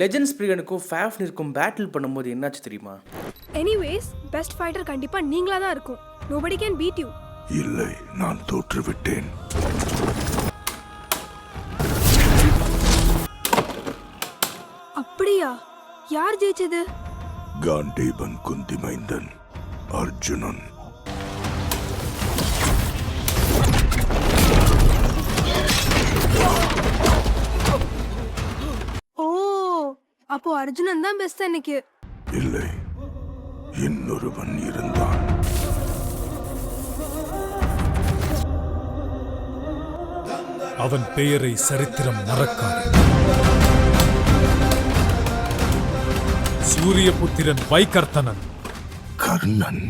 Legends பிரிகனுக்கும் ஃபேஃப்னிற்கும் battle பண்ணும்போது என்னாச்சு தெரியுமா? எனிவேஸ் பெஸ்ட் ஃபைட்டர் கண்டிப்பா நீங்களா தான் இருக்கும். nobody can beat you. இல்லை, நான் தோற்றுவிட்டேன். அப்படியா? யார் ஜெயிச்சது? காண்டீபன் குந்தி மைந்தன் அர்ஜுனன். ஓ, அப்போ அர்ஜுனன் தான் பெஸ்ட் இன்னைக்கு. இல்லை, இன்னொருவன் இருந்தான். அவன் பெயரை சரித்திரம் மறக்காது. சூரியபுத்திரன் வைகர்த்தனன். கர்ணன்.